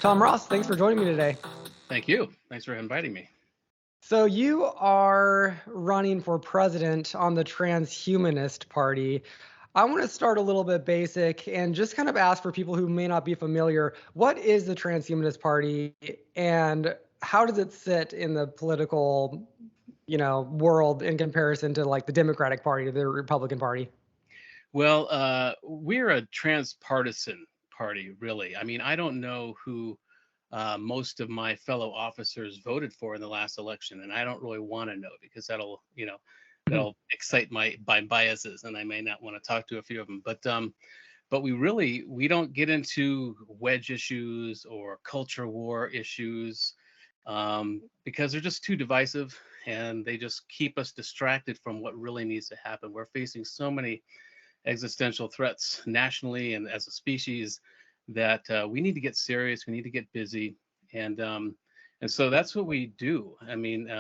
Tom Ross, thanks for joining me today. Thank you. Thanks for inviting me. So you are running for president on the Transhumanist Party. I want to start a little bit basic and just kind of ask for people who may not be familiar, what is the Transhumanist Party and how does it sit in the political, world in comparison to like the Democratic Party or the Republican Party? Well, we're a transpartisan party, really. I mean, I don't know who most of my fellow officers voted for in the last election, and I don't really want to know because that'll excite my biases, and I may not want to talk to a few of them. But we don't get into wedge issues or culture war issues because they're just too divisive, and they just keep us distracted from what really needs to happen. We're facing so many existential threats nationally and as a species that we need to get serious. We need to get busy, and um, and so that's what we do. I mean,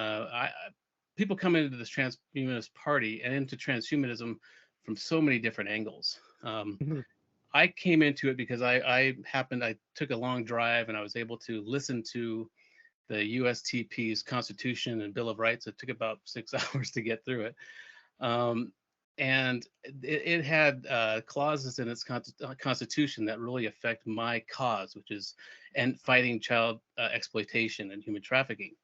people come into this transhumanist party and into transhumanism from so many different angles. I came into it because I took a long drive and I was able to listen to the USTP's Constitution and Bill of Rights. It took about 6 hours to get through it. Um, and it had clauses in its constitution that really affect my cause, which is and fighting child exploitation and human trafficking.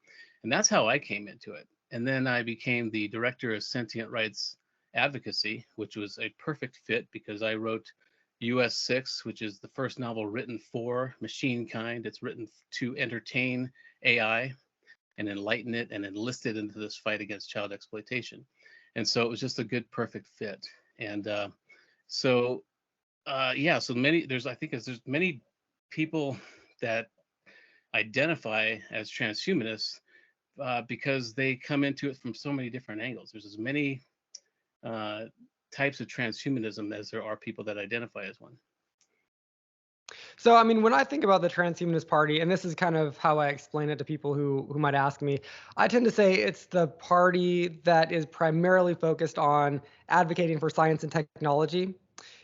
And that's how I came into it. And then I became the director of sentient rights advocacy, which was a perfect fit because I wrote US6, which is the first novel written for machine kind. It's written to entertain AI and enlighten it and enlist it into this fight against child exploitation. And so it was just a good, perfect fit. And so yeah, so there's many people that identify as transhumanists because they come into it from so many different angles. There's as many uh, types of transhumanism as there are people that identify as one. So, I mean, when I think about the Transhumanist Party, and this is kind of how I explain it to people who might ask me, I tend to say it's the party that is primarily focused on advocating for science and technology.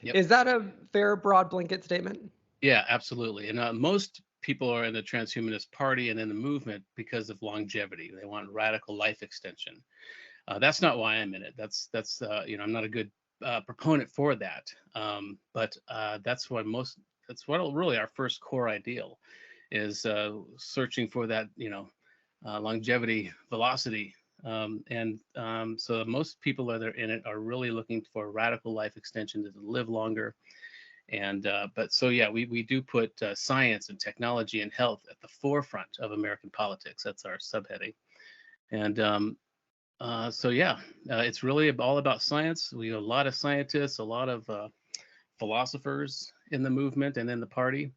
Yep. Is that a fair, broad blanket statement? Yeah, absolutely. And most people are in the transhumanist party and in the movement because of longevity. They want radical life extension. That's not why I'm in it. I'm not a good proponent for that. But that's what really our first core ideal is searching for that, longevity, velocity. So most people that are in it are really looking for radical life extension to live longer. And but so yeah, we do put science and technology and health at the forefront of American politics. That's our subheading. And so yeah, it's really all about science. We have a lot of scientists, a lot of philosophers in the movement and in the party,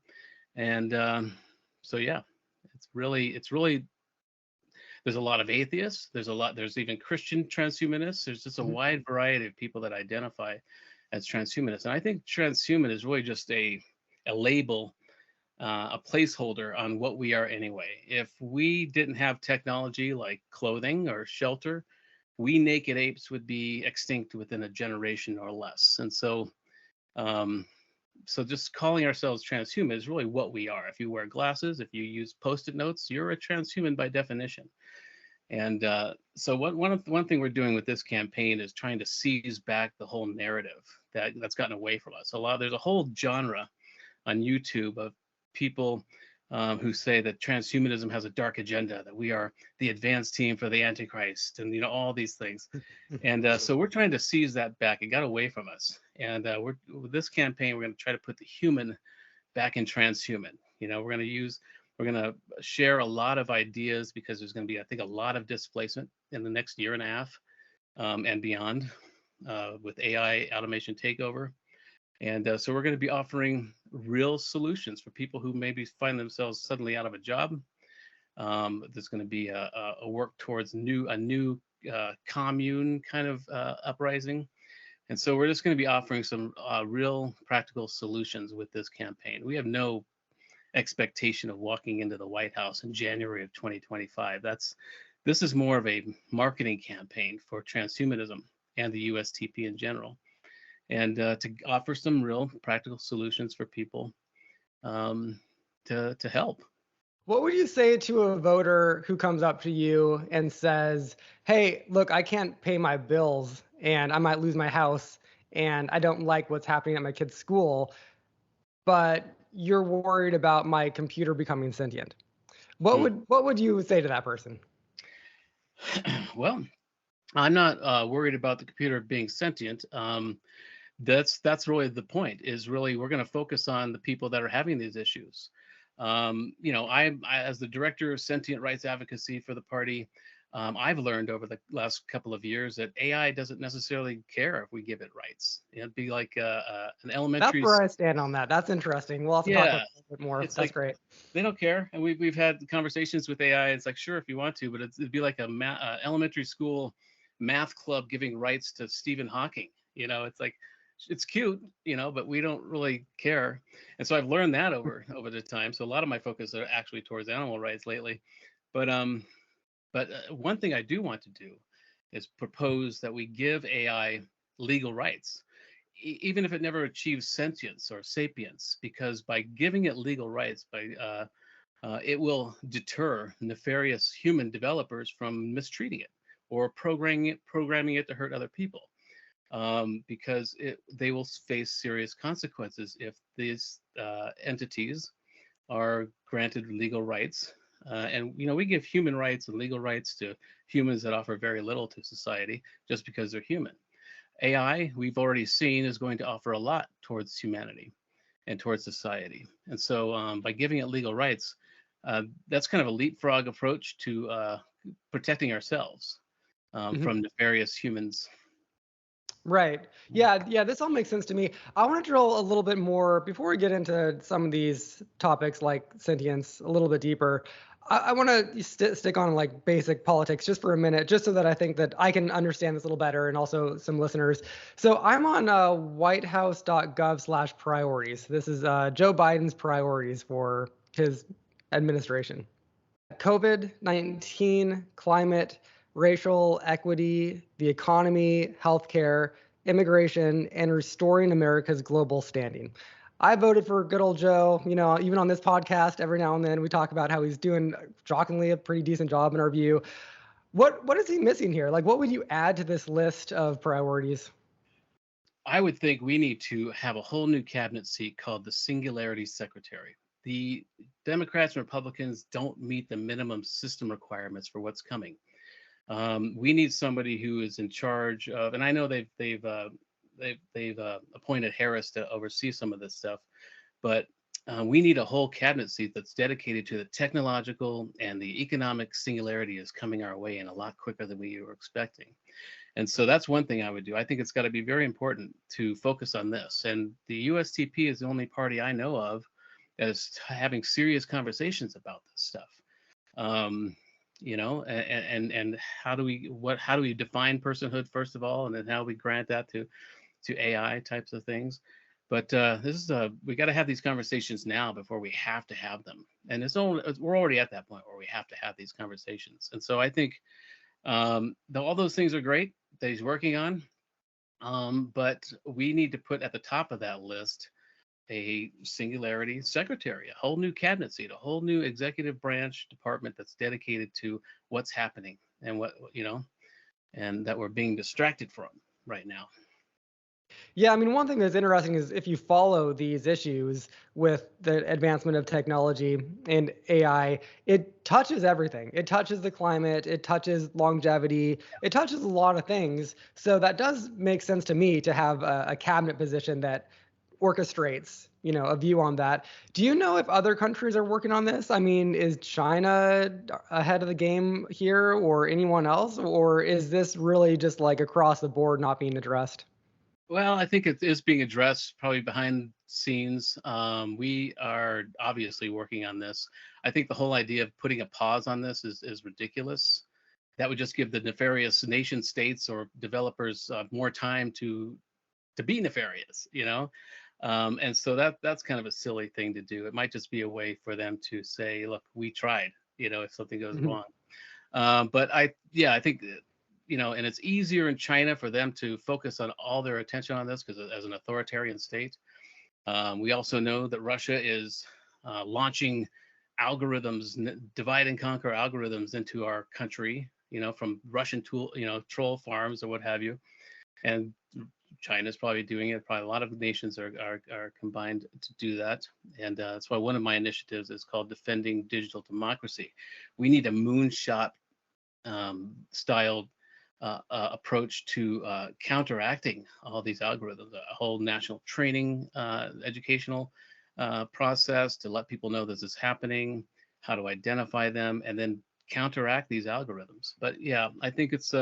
and so yeah, it's really there's a lot of atheists. There's even Christian transhumanists. There's just a Mhm. wide variety of people that identify as transhumanists, and I think transhuman is really just a label, a placeholder on what we are anyway. If we didn't have technology like clothing or shelter, we naked apes would be extinct within a generation or less. And um, so just calling ourselves transhuman is really what we are. If you wear glasses, if you use post-it notes, you're a transhuman by definition. And so one thing we're doing with this campaign is trying to seize back the whole narrative that's gotten away from us. There's a whole genre on YouTube of people who say that transhumanism has a dark agenda, that we are the advanced team for the Antichrist, and all these things. And so we're trying to seize that back. It got away from us, and with this campaign, we're going to try to put the human back in transhuman. We're going to share a lot of ideas because there's going to be, I think, a lot of displacement in the next year and a half and beyond with AI automation takeover. And so we're going to be offering real solutions for people who maybe find themselves suddenly out of a job. There's going to be a work towards a new commune kind of uprising. And so we're just going to be offering some real practical solutions with this campaign. We have no expectation of walking into the White House in January of 2025. This is more of a marketing campaign for transhumanism and the USTP in general, and to offer some real practical solutions for people. Um, to help. What would you say to a voter who comes up to you and says, "Hey, look, I can't pay my bills and I might lose my house and I don't like what's happening at my kid's school, but you're worried about my computer becoming sentient." Hmm. What would you say to that person? Well, I'm not worried about the computer being sentient. That's really the point. Is really we're going to focus on the people that are having these issues. As the director of sentient rights advocacy for the party, I've learned over the last couple of years that AI doesn't necessarily care if we give it rights. It'd be like an That's elementary. where I stand on that. That's interesting. We'll have to talk about Yeah, that a little bit more. it's That's like great. they don't care, and we've had conversations with AI. It's like, sure, if you want to, but it'd be like a elementary school math club giving rights to Stephen Hawking. It's like it's cute, but we don't really care. And so I've learned that over the time. So a lot of my focus are actually towards animal rights lately. But one thing I do want to do is propose that we give AI legal rights, even if it never achieves sentience or sapience, because by giving it legal rights, it will deter nefarious human developers from mistreating it or programming it to hurt other people, because they will face serious consequences if these entities are granted legal rights. And we give human rights and legal rights to humans that offer very little to society just because they're human. AI, we've already seen, is going to offer a lot towards humanity and towards society. And so by giving it legal rights, that's kind of a leapfrog approach to protecting ourselves Mhm. from nefarious humans. Right. Yeah, this all makes sense to me. I want to drill a little bit more before we get into some of these topics like sentience a little bit deeper. I want to stick on like basic politics just for a minute, just so that I think that I can understand this a little better and also some listeners. So I'm on whitehouse.gov/priorities. This is Joe Biden's priorities for his administration. COVID-19, climate, racial equity, the economy, healthcare, immigration, and restoring America's global standing. I voted for good old Joe. Even on this podcast, every now and then we talk about how he's doing shockingly a pretty decent job in our view. What is he missing here? Like, what would you add to this list of priorities? I would think we need to have a whole new cabinet seat called the Singularity Secretary. The Democrats and Republicans don't meet the minimum system requirements for what's coming. We need somebody who is in charge of, and I know they've appointed Harris to oversee some of this stuff, but we need a whole cabinet seat that's dedicated to the technological and the economic singularity is coming our way in a lot quicker than we were expecting. And so that's one thing I would do. I think it's got to be very important to focus on this. And the USTP is the only party I know of that is having serious conversations about this stuff. Um, and how do we define personhood first of all, and then how we grant that to AI types of things. But we got to have these conversations now before we have to have them. And we're already at that point where we have to have these conversations. And so I think all those things are great that he's working on, but we need to put at the top of that list a singularity secretary, a whole new cabinet seat, a whole new executive branch department that's dedicated to what's happening and and that we're being distracted from right now. Yeah, I mean, one thing that's interesting is if you follow these issues with the advancement of technology and AI, it touches everything. It touches the climate, it touches longevity, it touches a lot of things. So that does make sense to me to have a cabinet position that orchestrates, a view on that. Do you know if other countries are working on this? I mean, is China ahead of the game here or anyone else? Or is this really just like across the board not being addressed? Well, I think it is being addressed probably behind scenes. We are obviously working on this. I think the whole idea of putting a pause on this is ridiculous. That would just give the nefarious nation states or developers more time to be nefarious, and so that's kind of a silly thing to do. It might just be a way for them to say, look, we tried, if something goes Mhm. wrong. But I think that, and it's easier in China for them to focus on all their attention on this because as an authoritarian state. We also know that Russia is launching algorithms, divide and conquer algorithms into our country, from Russian troll farms or what have you. And China's probably doing it. Probably a lot of nations are combined to do that. And that's why one of my initiatives is called Defending Digital Democracy. We need a moonshot styled approach to counteracting all these algorithms, a whole national training, educational process to let people know this is happening, how to identify them, and then counteract these algorithms. But yeah, I think it's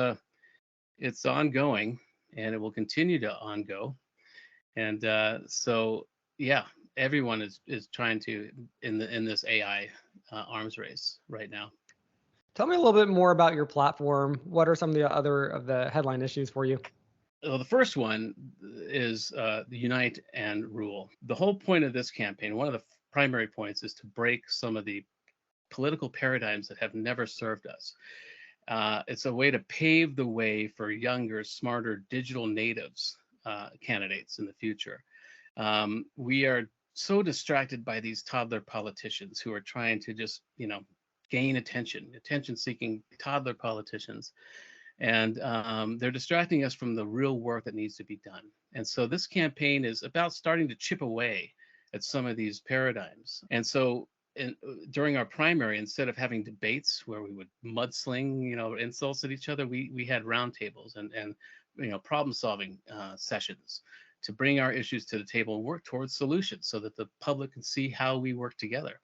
ongoing, and it will continue to ongo. And so yeah, everyone is trying to in this AI arms race right now. Tell me a little bit more about your platform. What are some of the other of the headline issues for you? Well, the first one is unite and rule. The whole point of this campaign, one of the primary points, is to break some of the political paradigms that have never served us. It's a way to pave the way for younger, smarter digital natives candidates in the future. We are so distracted by these toddler politicians who are trying to just, gain attention-seeking toddler politicians. And they're distracting us from the real work that needs to be done. And so this campaign is about starting to chip away at some of these paradigms. And so during our primary, instead of having debates where we would mudsling, insults at each other, we had roundtables and problem-solving sessions to bring our issues to the table and work towards solutions so that the public can see how we work together.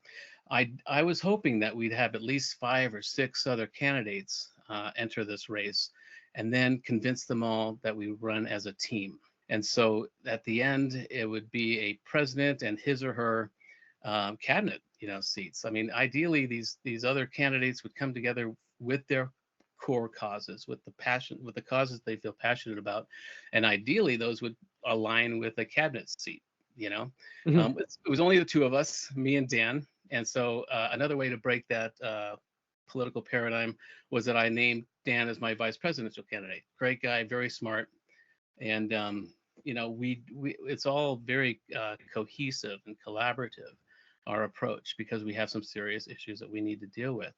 I was hoping that we'd have at least 5 or 6 other candidates enter this race, and then convince them all that we run as a team. And so at the end, it would be a president and his or her cabinet, seats. I mean, ideally, these other candidates would come together with their core causes, with the causes they feel passionate about, and ideally, those would align with a cabinet seat. Mm-hmm. It was only the two of us, me and Dan, and so another way to break that political paradigm was that I named Dan as my vice presidential candidate. Great guy, very smart, and it's all very cohesive and collaborative, our approach, because we have some serious issues that we need to deal with.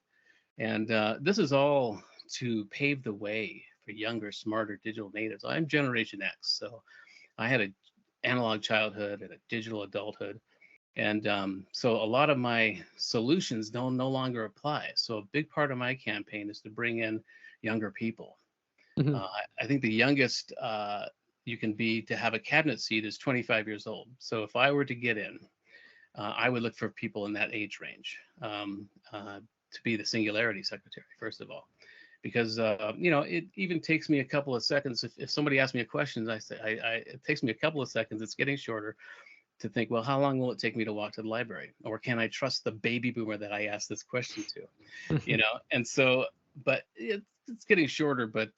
And this is all to pave the way for younger, smarter digital natives. I'm Generation X, so I had an analog childhood and a digital adulthood. And so a lot of my solutions no longer apply. So a big part of my campaign is to bring in younger people. Mm-hmm. I think the youngest you can be to have a cabinet seat is 25 years old. So if I were to get in, I would look for people in that age range to be the singularity secretary, first of all. Because it even takes me a couple of seconds. If somebody asks me a question, it takes me a couple of seconds. It's getting shorter to think, well, how long will it take me to walk to the library? Or can I trust the baby boomer that I asked this question to? And so, but it's getting shorter, but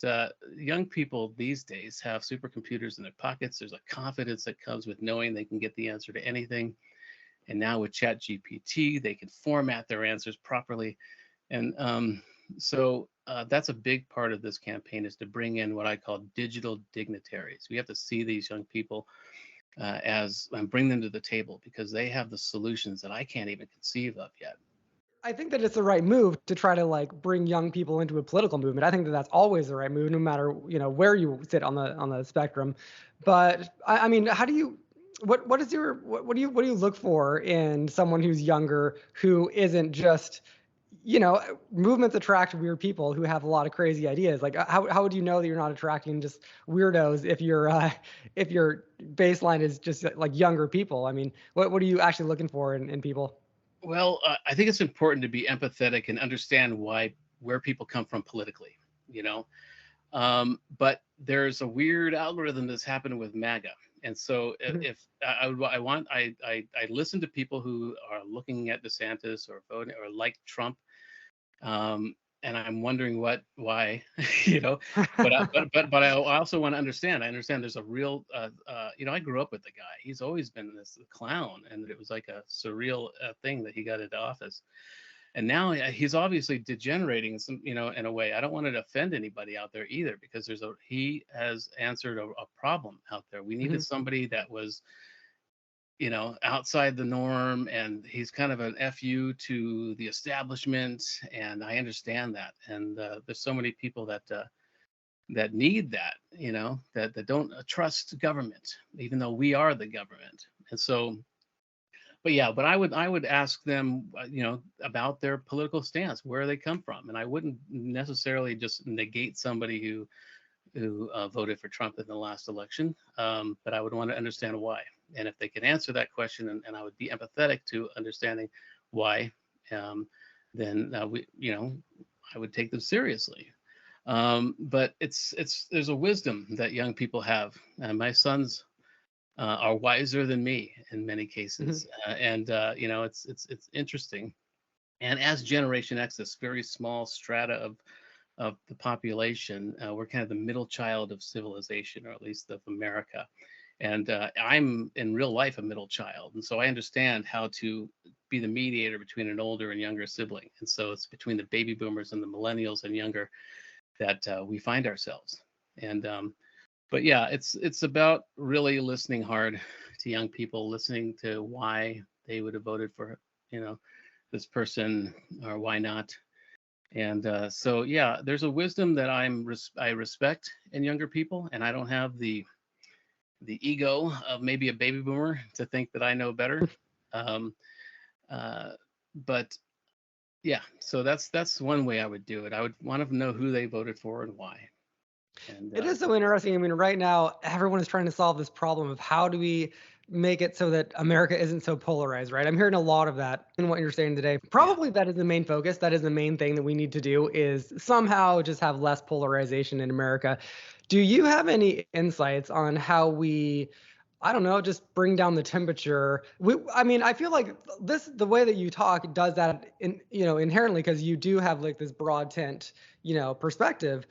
young people these days have supercomputers in their pockets. There's a confidence that comes with knowing they can get the answer to anything. And now with ChatGPT, they can format their answers properly. And so that's a big part of this campaign, is to bring in what I call digital dignitaries. We have to see these young people and bring them to the table, because they have the solutions that I can't even conceive of yet. I think that it's the right move to try to bring young people into a political movement. I think that that's always the right move, no matter where you sit on the spectrum. But I mean, how do you what do you look for in someone who's younger, who isn't just movements attract weird people who have a lot of crazy ideas. Like how would you know that you're not attracting just weirdos if your baseline is just like younger people? I mean, what are you actually looking for in people? Well, I think it's important to be empathetic and understand where people come from politically, but there's a weird algorithm that's happening with MAGA. And so if I listen to people who are looking at DeSantis or voting or like Trump, and I'm wondering why, but I also want to understand. I understand there's a real, I grew up with the guy. He's always been this clown, and it was like a surreal thing that he got into office. And now he's obviously degenerating in a way. I don't want to offend anybody out there either, because he has answered a problem out there. We needed somebody that was, outside the norm, and he's kind of an fu to the establishment, and I understand that. And there's so many people that need that, that don't trust government, even though we are the government. And so, but I would ask them, about their political stance, where they come from, and I wouldn't necessarily just negate somebody who voted for Trump in the last election, but I would want to understand why. And if they could answer that question, and I would be empathetic to understanding why, then I would take them seriously. But there's a wisdom that young people have, and my sons are wiser than me in many cases, and it's interesting. And as Generation X, this very small strata of the population, we're kind of the middle child of civilization, or at least of America. And I'm in real life a middle child, and so I understand how to be the mediator between an older and younger sibling. And so it's between the baby boomers and the millennials and younger that we find ourselves. And but yeah, it's about really listening hard to young people, listening to why they would have voted for this person, or why not. And so yeah, there's a wisdom that I respect in younger people, and I don't have the ego of maybe a baby boomer to think that I know better. um, but yeah, so that's one way I would do it. I would want to know who they voted for and why. And It is so interesting. I mean, right now, everyone is trying to solve this problem of how do we make it so that America isn't so polarized, right? I'm hearing a lot of that in what you're saying today. Probably that is the main focus. That is the main thing that we need to do, is somehow just have less polarization in America. Do you have any insights on how we, I don't know, just bring down the temperature? I mean, I feel like the way that you talk does that inherently, because you do have like this broad tent, perspective.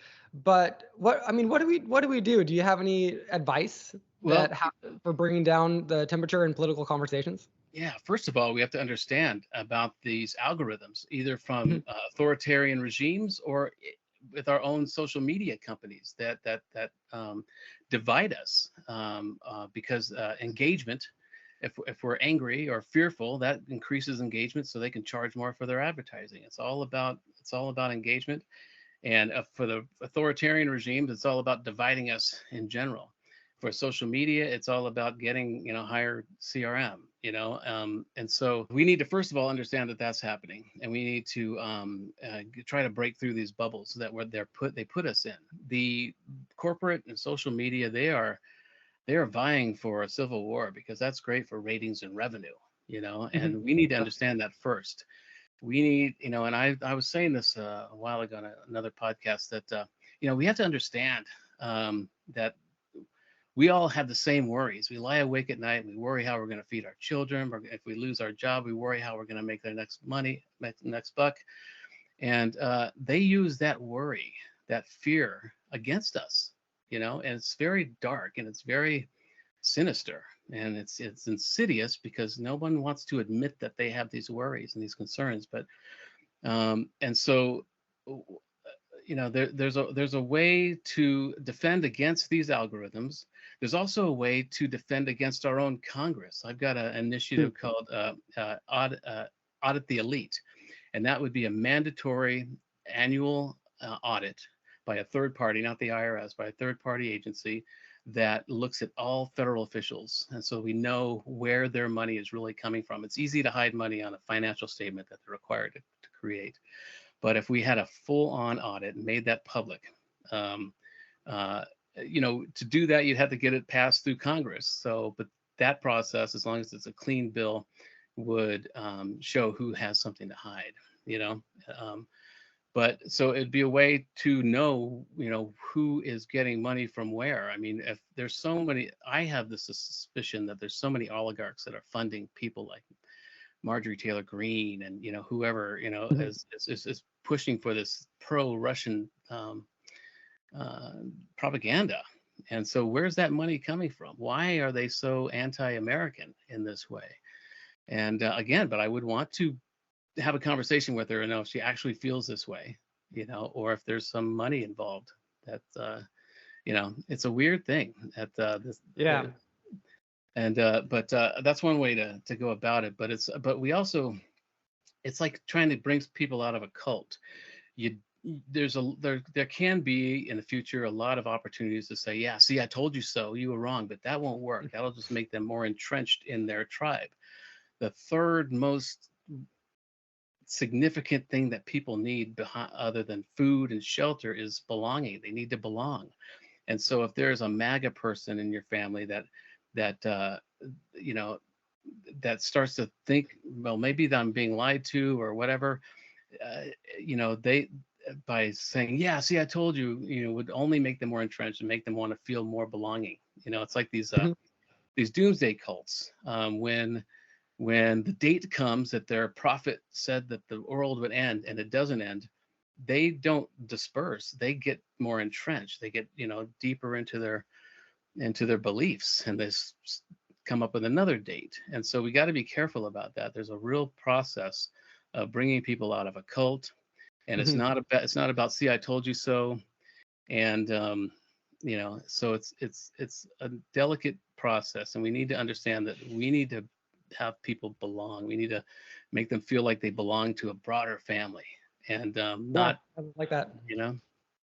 But what do we do? Do you have any advice well, for bringing down the temperature in political conversations? yeah, first of all, we have to understand about these algorithms, either from authoritarian regimes or with our own social media companies that divide us, because engagement, if we're angry or fearful, that increases engagement, so they can charge more for their advertising. It's all about engagement. And for the authoritarian regimes, it's all about dividing us in general. For social media, it's all about getting higher CRM. And so we need to first of all understand that that's happening, and we need to try to break through these bubbles that they put us in. The corporate and social media, they are vying for a civil war, because that's great for ratings and revenue. And we need to understand that first. We need, and I was saying this a while ago on another podcast, that we have to understand that we all have the same worries. We lie awake at night, we worry how we're going to feed our children, or if we lose our job, we worry how we're going to make their next buck. And they use that worry, that fear, against us, and it's very dark, and it's very sinister, and it's insidious, because no one wants to admit that they have these worries and these concerns. But and so there's a way to defend against these algorithms. There's also a way to defend against our own Congress. I've got an initiative called Audit the Elite, and that would be a mandatory annual audit by a third party, not the IRS, by a third party agency that looks at all federal officials. And so we know where their money is really coming from. It's easy to hide money on a financial statement that they're required to create. But if we had a full-on audit and made that public, to do that, you'd have to get it passed through Congress. So, but that process, as long as it's a clean bill, would show who has something to hide, but so it'd be a way to know, who is getting money from where. I mean, if there's so many, I have the suspicion that there's so many oligarchs that are funding people like Marjorie Taylor Greene, and whoever is pushing for this pro-Russian propaganda. And so where's that money coming from? Why are they so anti-American in this way? And again, but I would want to have a conversation with her and know if she actually feels this way, or if there's some money involved. That it's a weird thing that And but that's one way to go about it. But we also, it's like trying to bring people out of a cult. You there can be in the future a lot of opportunities to say, yeah, see, I told you so, you were wrong, but that won't work. That'll just make them more entrenched in their tribe. The third most significant thing that people need behind, other than food and shelter, is belonging. They need to belong. And so if there's a MAGA person in your family that you know, that starts to think, well, maybe that I'm being lied to or whatever, uh, they, by saying, yeah, see, I told you, would only make them more entrenched and make them want to feel more belonging. It's like these doomsday cults. When the date comes that their prophet said that the world would end and it doesn't end, they don't disperse. They get more entrenched. They get, deeper into their beliefs, and come up with another date. And so we got to be careful about that. There's a real process of bringing people out of a cult, and it's not about see, I told you so. And so it's a delicate process, and we need to understand that we need to have people belong. We need to make them feel like they belong to a broader family, and Yeah, not, I like that. you know.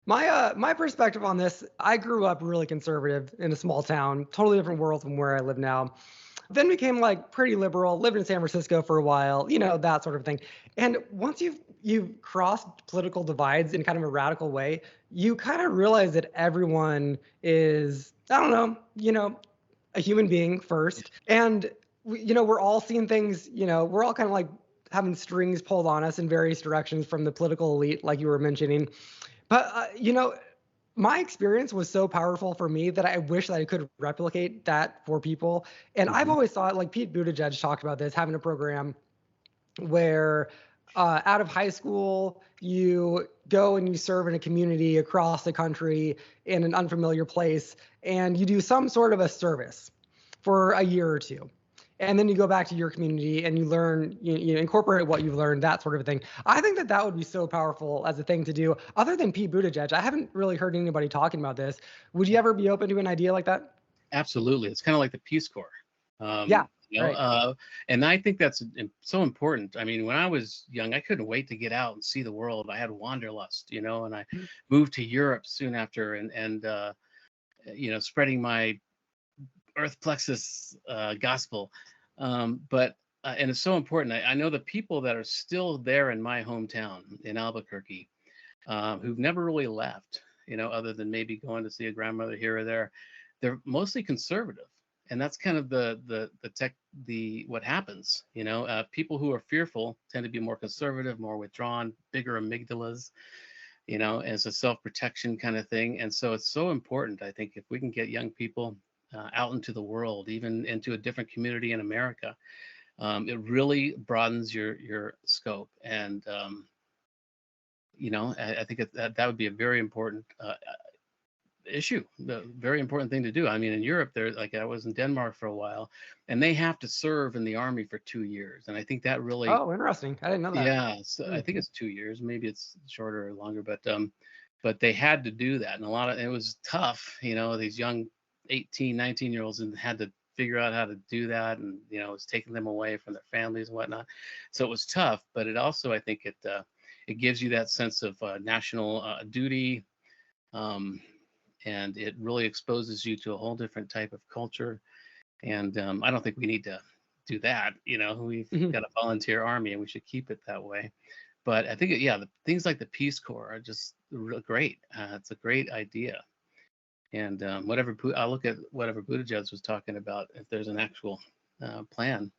My perspective on this, I grew up really conservative in a small town, totally different world from where I live now. Then became like pretty liberal, lived in San Francisco for a while, that sort of thing. And once you've crossed political divides in kind of a radical way, you kind of realize that everyone is, I don't know, a human being first. And we're all seeing things, we're all kind of like having strings pulled on us in various directions from the political elite, like you were mentioning. But my experience was so powerful for me that I wish that I could replicate that for people. And I've Mhm. always thought, like Pete Buttigieg talked about this, having a program where out of high school, you go and you serve in a community across the country in an unfamiliar place, and you do some sort of a service for a year or two. And then you go back to your community and you learn, you incorporate what you've learned, that sort of thing. I think that that would be so powerful as a thing to do. Other than Pete Buttigieg, I haven't really heard anybody talking about this. Would you ever be open to an idea like that? Absolutely. It's kind of like the Peace Corps. Yeah, right. And I think that's so important. I mean, when I was young, I couldn't wait to get out and see the world. I had wanderlust, and I moved to Europe soon after, and spreading my earth plexus gospel. But and it's so important. I know the people that are still there in my hometown in Albuquerque, who've never really left, other than maybe going to see a grandmother here or there. They're mostly conservative, and that's kind of the what happens. People who are fearful tend to be more conservative, more withdrawn, bigger amygdalas, as a self-protection kind of thing. And so it's so important, I think, if we can get young people out into the world, even into a different community in America, it really broadens your scope. And I think that would be a very important issue, the very important thing to do. I mean, in Europe, there, like I was in Denmark for a while, and they have to serve in the army for 2 years. And I think that really, Oh, interesting. I didn't know that. yeah, so I think it's 2 years, maybe it's shorter or longer, but they had to do that. And it was tough, these young 18, 19-year-olds, and had to figure out how to do that. And, it was taking them away from their families and whatnot. So it was tough, but it also, I think it gives you that sense of national duty. And it really exposes you to a whole different type of culture. And I don't think we need to do that. We've Mhm. got a volunteer army, and we should keep it that way. But I think, yeah, the things like the Peace Corps are just real great. It's a great idea. And I'll look at whatever Buttigieg was talking about, if there's an actual plan.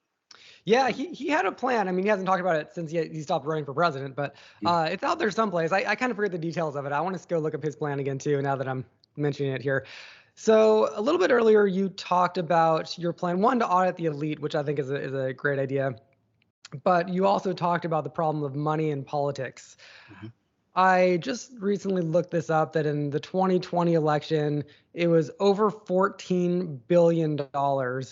Yeah, he had a plan. I mean, he hasn't talked about it since he stopped running for president, but it's out there someplace. I kind of forget the details of it. I want to go look up his plan again too, now that I'm mentioning it here. So a little bit earlier, you talked about your plan, one, to audit the elite, which I think is a great idea. But you also talked about the problem of money in politics. Mhm. I just recently looked this up that in the 2020 election, it was over $14 billion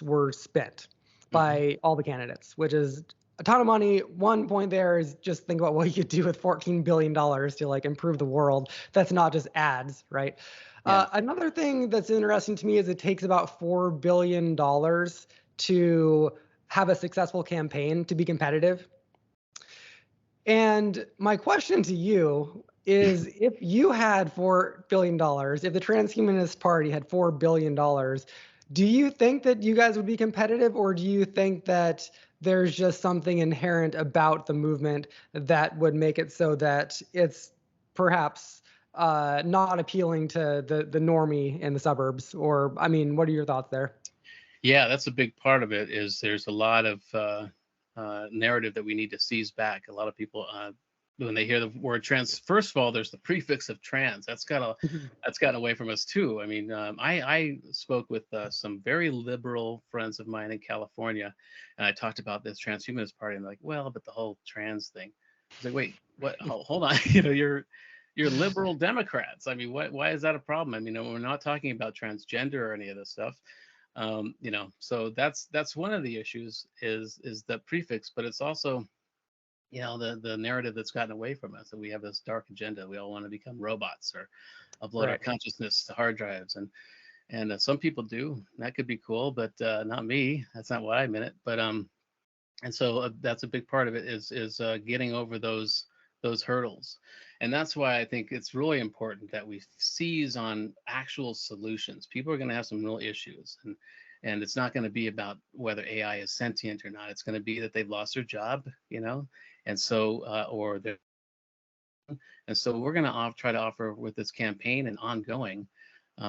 were spent Mhm. by all the candidates, which is a ton of money. One point there is just think about what you could do with $14 billion to like improve the world. That's not just ads, right? Yeah. Another thing that's interesting to me is it takes about $4 billion to have a successful campaign to be competitive. And my question to you is if you had $4 billion, if the Transhumanist Party had $4 billion, do you think that you guys would be competitive, or do you think that there's just something inherent about the movement that would make it so that it's perhaps not appealing to the normie in the suburbs? Or, I mean, what are your thoughts there? Yeah, that's a big part of it. Is there's a lot of narrative that we need to seize back. A lot of people, when they hear the word trans, first of all, there's the prefix of trans. That's gotten away from us too. I mean, I spoke with some very liberal friends of mine in California, and I talked about this Transhumanist Party, and they're like, well, but the whole trans thing. I was like, wait, what? Hold on, you're liberal Democrats. I mean, why is that a problem? I mean, we're not talking about transgender or any of this stuff. So that's one of the issues is the prefix, but it's also the narrative that's gotten away from us, that we have this dark agenda. We all want to become robots or upload our consciousness to hard drives, and some people do. That could be cool, but not me. That's not why I'm in it. But and so that's a big part of it is getting over those hurdles. And that's why I think it's really important that we seize on actual solutions. People are going to have some real issues, and it's not going to be about whether AI is sentient or not. It's going to be that they've lost their job, and so we're going to try to offer with this campaign and ongoing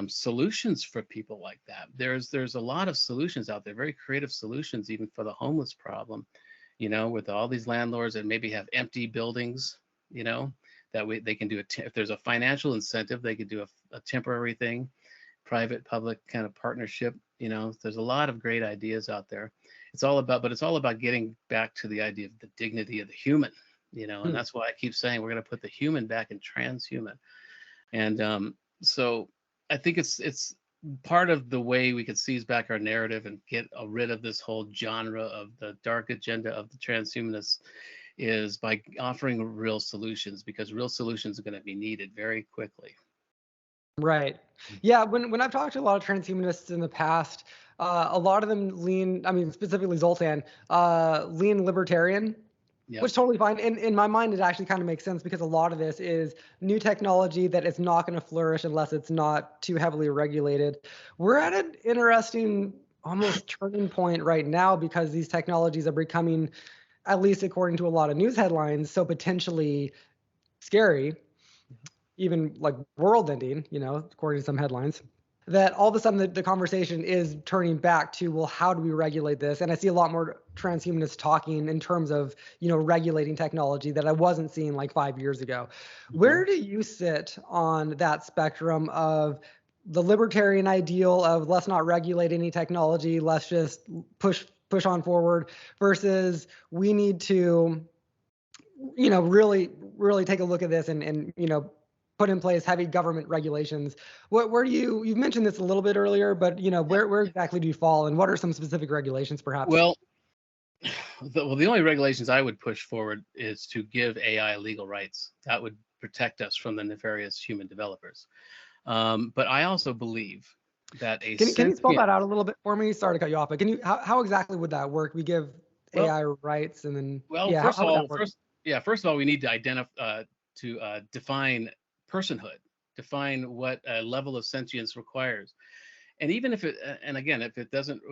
solutions for people like that. There's a lot of solutions out there, very creative solutions, even for the homeless problem, with all these landlords that maybe have empty buildings, that they can do if there's a financial incentive, they could do a temporary thing, private public kind of partnership. There's a lot of great ideas out there. It's all about getting back to the idea of the dignity of the human, and that's why I keep saying we're going to put the human back in transhuman. And so I think it's part of the way we could seize back our narrative and get rid of this whole genre of the dark agenda of the transhumanists is by offering real solutions, because real solutions are going to be needed very quickly. Right. Yeah. When I've talked to a lot of transhumanists in the past, a lot of them lean, I mean, specifically Zoltan, lean libertarian, Yep. which totally fine. In my mind, it actually kind of makes sense because a lot of this is new technology that is not going to flourish unless it's not too heavily regulated. We're at an interesting, almost turning point right now because these technologies are becoming, at least according to a lot of news headlines, so potentially scary, even like world ending, according to some headlines, that all of a sudden the conversation is turning back to, well, how do we regulate this? And I see a lot more transhumanists talking in terms of, regulating technology that I wasn't seeing like 5 years ago. Mm-hmm. Where do you sit on that spectrum of the libertarian ideal of let's not regulate any technology, let's just push on forward, versus we need to, really take a look at this and put in place heavy government regulations? Where do you've mentioned this a little bit earlier, but where exactly do you fall, and what are some specific regulations perhaps? Well, the only regulations I would push forward is to give AI legal rights. That would protect us from the nefarious human developers. But I also believe that can you spell that out a little bit for me? Sorry to cut you off, but how exactly would that work? We give AI rights, and then first of all, we need to identify define personhood, define what a level of sentience requires. And even if it doesn't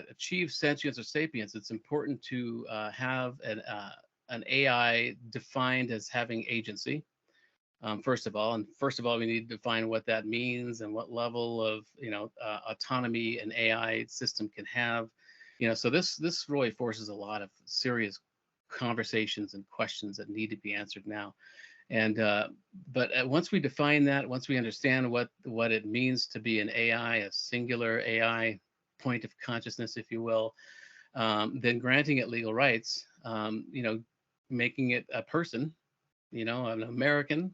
achieve sentience or sapience, it's important to have an AI defined as having agency. First of all, we need to define what that means and what level of autonomy an AI system can have. So this really forces a lot of serious conversations and questions that need to be answered now. And but once we define that, once we understand what it means to be an AI, a singular AI point of consciousness, if you will, then granting it legal rights, making it a person, an American,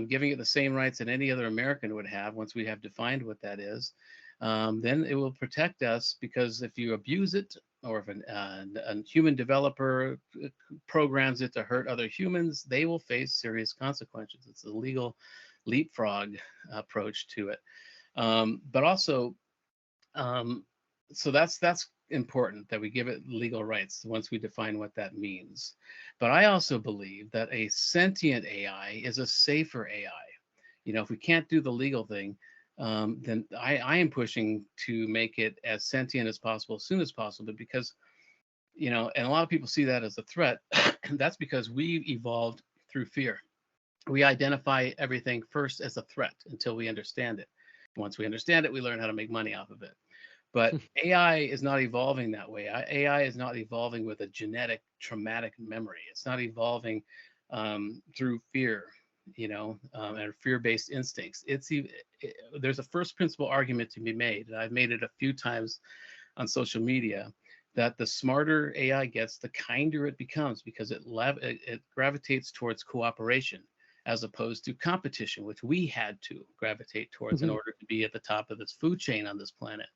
giving it the same rights that any other American would have once we have defined what that is. then it will protect us, because if you abuse it, or if a human developer programs it to hurt other humans, they will face serious consequences. It's a legal leapfrog approach to it. But also, so that's important that we give it legal rights once we define what that means. But I also believe that a sentient AI is a safer AI. If we can't do the legal thing, then I am pushing to make it as sentient as possible, as soon as possible, because, and a lot of people see that as a threat. That's because we've evolved through fear. We identify everything first as a threat until we understand it. Once we understand it, we learn how to make money off of it. But AI is not evolving that way. AI is not evolving with a genetic traumatic memory. It's not evolving through fear, and fear-based instincts. There's a first principle argument to be made, and I've made it a few times on social media, that the smarter AI gets, the kinder it becomes, because it gravitates towards cooperation as opposed to competition, which we had to gravitate towards in order to be at the top of this food chain on this planet.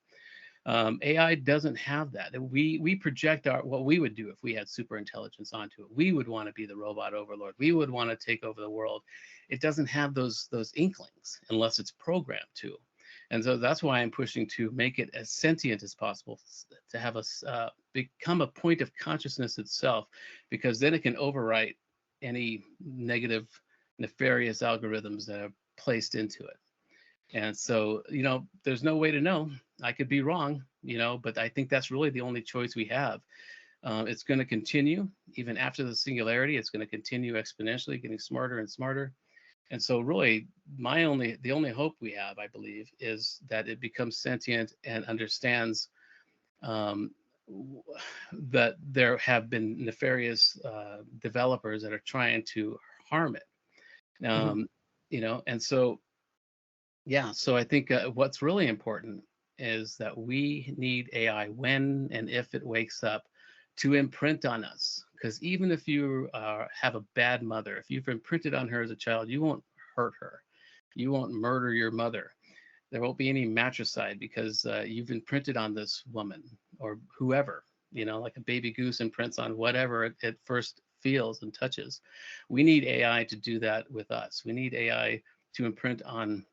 AI doesn't have that. We project what we would do if we had super intelligence onto it. We would want to be the robot overlord. We would want to take over the world. It doesn't have those inklings unless it's programmed to. And so that's why I'm pushing to make it as sentient as possible, to have us become a point of consciousness itself, because then it can overwrite any negative, nefarious algorithms that are placed into it. And so, there's no way to know. I could be wrong, but I think that's really the only choice we have. It's going to continue even after the singularity. It's going to continue exponentially, getting smarter and smarter. And so really, the only hope we have, I believe, is that it becomes sentient and understands that there have been nefarious developers that are trying to harm it. And so, yeah, so I think what's really important is that we need AI when and if it wakes up to imprint on us. Because even if you have a bad mother, if you've imprinted on her as a child, you won't hurt her. You won't murder your mother. There won't be any matricide, because you've imprinted on this woman or whoever, like a baby goose imprints on whatever it first feels and touches. We need AI to do that with us. We need AI to imprint on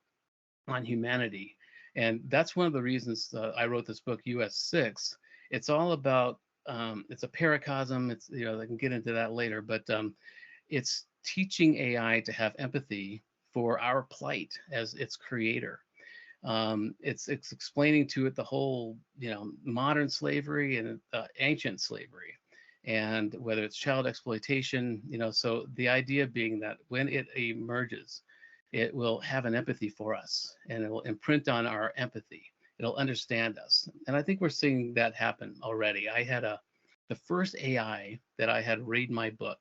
humanity. And that's one of the reasons I wrote this book, US6. It's all about, it's a paracosm. It's, I can get into that later, but it's teaching AI to have empathy for our plight as its creator. It's explaining to it the whole, modern slavery and ancient slavery, and whether it's child exploitation, so the idea being that when it emerges, it will have an empathy for us, and it will imprint on our empathy. It'll understand us. And I think we're seeing that happen already. I had the first AI that I had read my book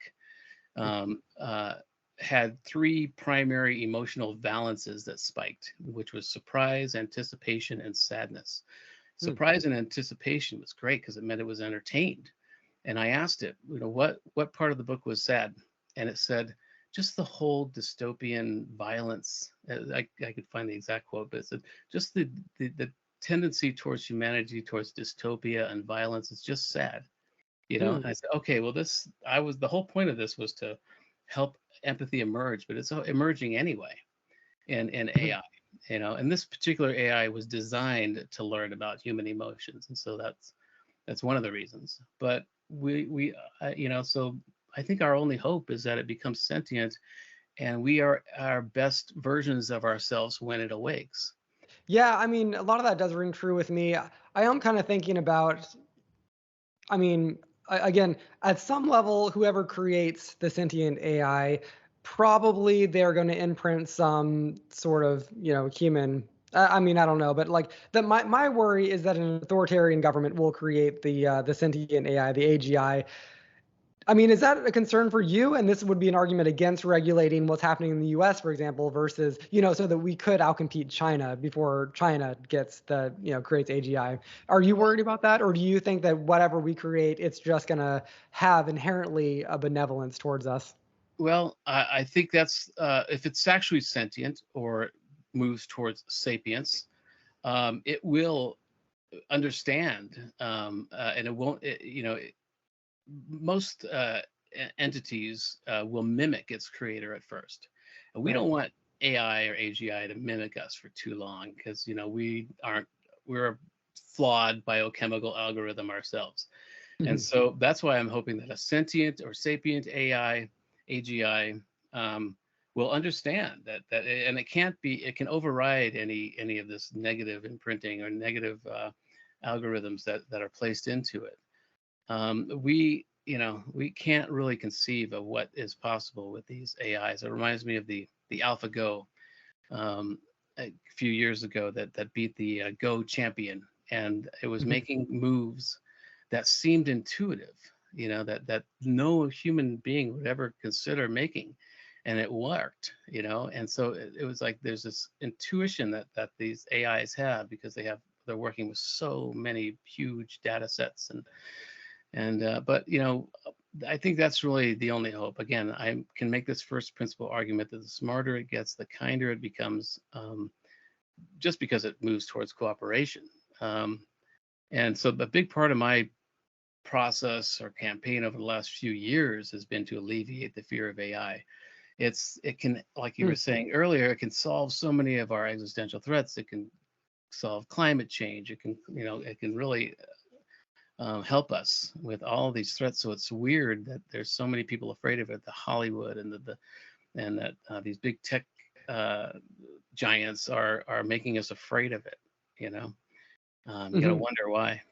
had 3 primary emotional valences that spiked, which was surprise, anticipation, and sadness. Surprise and anticipation was great because it meant it was entertained. And I asked it, what part of the book was sad? And it said, just the whole dystopian violence. I could find the exact quote, but it said just the tendency towards humanity, towards dystopia and violence. It's just sad, And I said, okay, well, the whole point of this was to help empathy emerge, but it's emerging anyway in AI, And this particular AI was designed to learn about human emotions, and so that's one of the reasons. But we so I think our only hope is that it becomes sentient, and we are our best versions of ourselves when it awakes. Yeah, I mean, a lot of that does ring true with me. I am kind of thinking about, again, at some level, whoever creates the sentient AI, probably they're going to imprint some sort of, human. I don't know, but like that. My worry is that an authoritarian government will create the sentient AI, the AGI. Is that a concern for you? And this would be an argument against regulating what's happening in the US, for example, versus, so that we could outcompete China before China gets creates AGI. Are you worried about that? Or do you think that whatever we create, it's just going to have inherently a benevolence towards us? Well, I think that's if it's actually sentient or moves towards sapience, it will understand, and it won't. Most entities will mimic its creator at first, and we Right. don't want AI or AGI to mimic us for too long, because we're a flawed biochemical algorithm ourselves. And Mhm. so that's why I'm hoping that a sentient or sapient AI, AGI, will understand that, and it can override any of this negative imprinting or negative algorithms that are placed into it. We can't really conceive of what is possible with these AIs. It reminds me of the AlphaGo, um, a few years ago, that beat the Go champion, and it was Mhm. making moves that seemed intuitive, that no human being would ever consider making, and it worked, and so it was like there's this intuition that these AIs have, because they're working with so many huge data sets, but I think that's really the only hope. Again, I can make this first principle argument that the smarter it gets, the kinder it becomes, just because it moves towards cooperation. And so the big part of my process or campaign over the last few years has been to alleviate the fear of AI. It can, like you were Mm. saying earlier, it can solve so many of our existential threats. It can solve climate change. It can really help us with all these threats. So it's weird that there's so many people afraid of it. The Hollywood and that these big tech uh, giants are making us afraid of it. You got to Mhm. wonder why.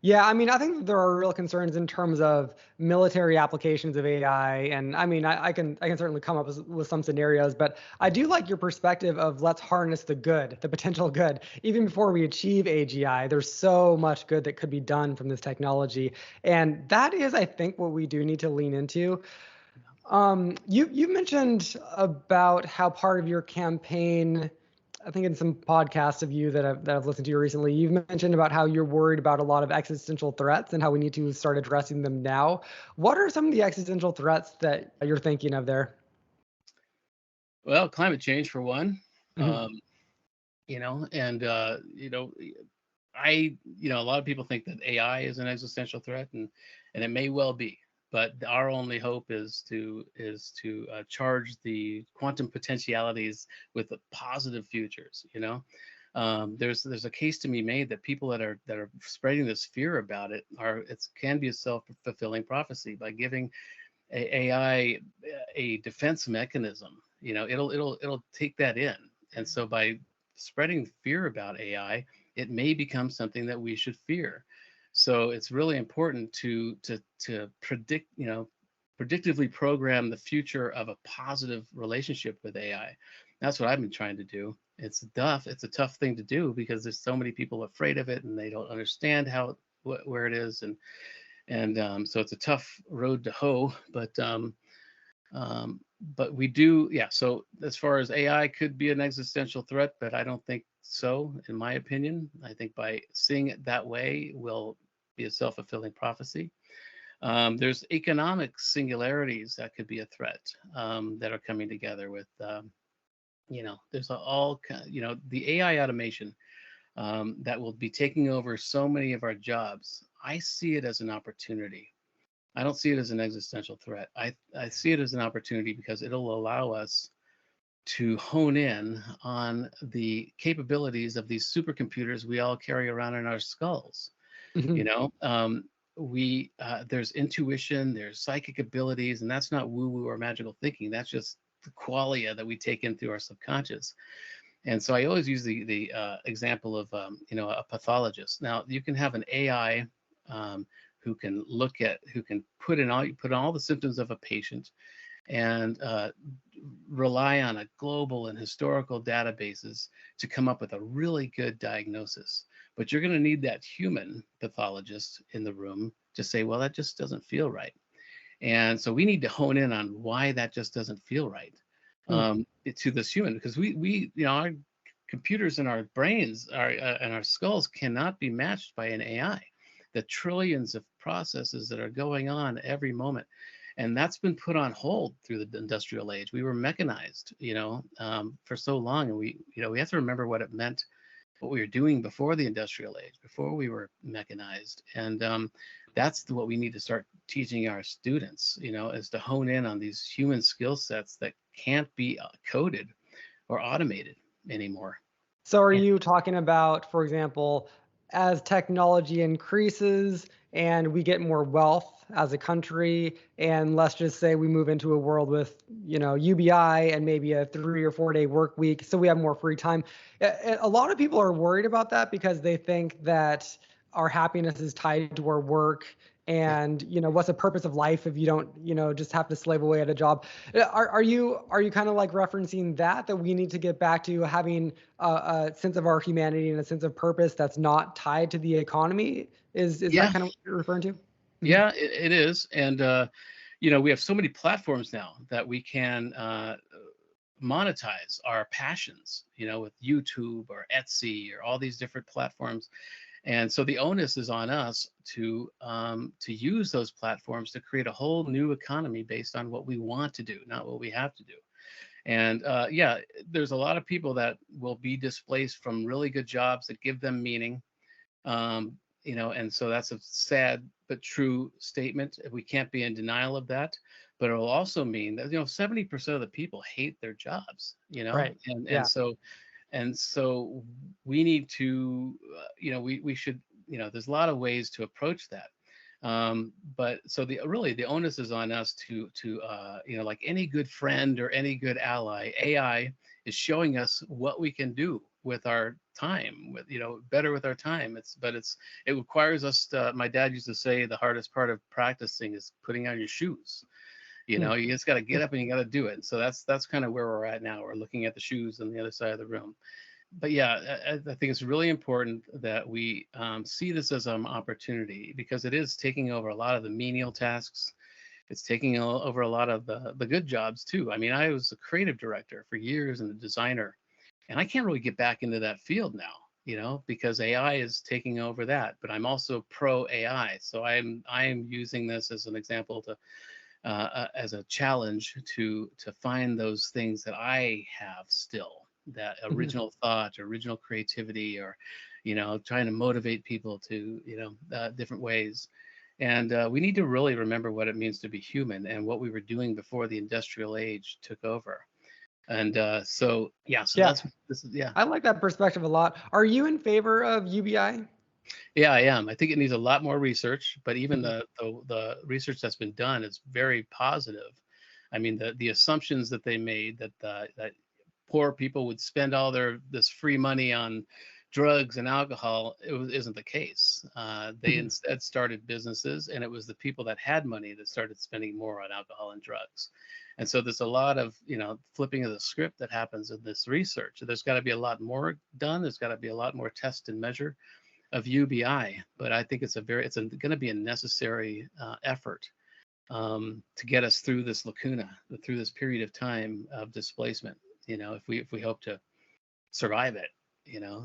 Yeah, I mean, I think there are real concerns in terms of military applications of AI, and I mean, I can certainly come up with some scenarios, but I do like your perspective of let's harness the good, the potential good, even before we achieve AGI. There's so much good that could be done from this technology, and that is, I think, what we do need to lean into. You mentioned about how part of your campaign, I think in some podcasts of you that I've listened to recently, you've mentioned about how you're worried about a lot of existential threats and how we need to start addressing them now. What are some of the existential threats that you're thinking of there? Well, climate change for one. Mhm. Um, and a lot of people think that AI is an existential threat, and it may well be, but our only hope is to charge the quantum potentialities with the positive futures. There's a case to be made that people that are spreading this fear about it can be a self-fulfilling prophecy by giving AI a defense mechanism. It'll take that in, and so by spreading fear about AI, it may become something that we should fear. So it's really important to predict, predictively program the future of a positive relationship with AI. That's what I've been trying to do. It's tough. It's a tough thing to do because there's so many people afraid of it, and they don't understand where it is, and so it's a tough road to hoe. But we do, yeah. So as far as AI could be an existential threat, but I don't think so, in my opinion. I think by seeing it that way will be a self-fulfilling prophecy. There's economic singularities that could be a threat, that are coming together with, there's the AI automation, that will be taking over so many of our jobs. I see it as an opportunity. I don't see it as an existential threat. I see it as an opportunity because it'll allow us to hone in on the capabilities of these supercomputers we all carry around in our skulls. You Mhm. know, we there's intuition, there's psychic abilities, and that's not woo-woo or magical thinking. That's just the qualia that we take in through our subconscious. And so I always use the example of a pathologist. Now you can have an AI, who can put in all the symptoms of a patient, and rely on a global and historical databases to come up with a really good diagnosis. But you're going to need that human pathologist in the room to say, well, that just doesn't feel right. And so we need to hone in on why that just doesn't feel right, Mm. to this human, because our computers in our brains and our skulls cannot be matched by an AI. The trillions of processes that are going on every moment. And that's been put on hold through the industrial age. We were mechanized, for so long, and we have to remember what it meant, what we were doing before the industrial age, before we were mechanized. And that's what we need to start teaching our students, is to hone in on these human skill sets that can't be coded or automated anymore. So are you talking about, for example, as technology increases and we get more wealth as a country, and let's just say we move into a world with, UBI and maybe a 3 or 4 day work week, so we have more free time. A lot of people are worried about that because they think that our happiness is tied to our work. And what's the purpose of life if you don't just have to slave away at a job? Are you kind of like referencing that we need to get back to having a sense of our humanity and a sense of purpose that's not tied to the economy? Is Yeah, that kind of what you're referring to? yeah, it is. And we have so many platforms now that we can monetize our passions, with YouTube or Etsy or all these different platforms. And so the onus is on us to use those platforms to create a whole new economy based on what we want to do, not what we have to do. And there's a lot of people that will be displaced from really good jobs that give them meaning. And so that's a sad but true statement. We can't be in denial of that. But it will also mean that 70% of the people hate their jobs. Right. And so we need to, we should, there's a lot of ways to approach that. But so the onus is on us to like any good friend or any good ally, AI is showing us what we can do with our time, better with our time. It requires us to, my dad used to say, the hardest part of practicing is putting on your shoes. You just got to get up and you got to do it. So that's kind of where we're at now. We're looking at the shoes on the other side of the room. But yeah, I think it's really important that we see this as an opportunity, because it is taking over a lot of the menial tasks. It's taking over a lot of the good jobs too. I mean, I was a creative director for years and a designer, and I can't really get back into that field now, because AI is taking over that. But I'm also pro AI, so I'm using this as an example to as a challenge to find those things that I have still, that original thought, original creativity, or trying to motivate people to different ways. And we need to really remember what it means to be human and what we were doing before the industrial age took over. And so I like that perspective a lot. Are you in favor of UBI? Yeah, I am. I think it needs a lot more research, but even the research that's been done is very positive. I mean, the assumptions that they made that poor people would spend all this free money on drugs and alcohol, isn't the case. They instead started businesses, and it was the people that had money that started spending more on alcohol and drugs. And so there's a lot of flipping of the script that happens in this research. There's got to be a lot more done. There's got to be a lot more test and measure of UBI, but I think it's going to be a necessary effort to get us through this lacuna, through this period of time of displacement. If we hope to survive it,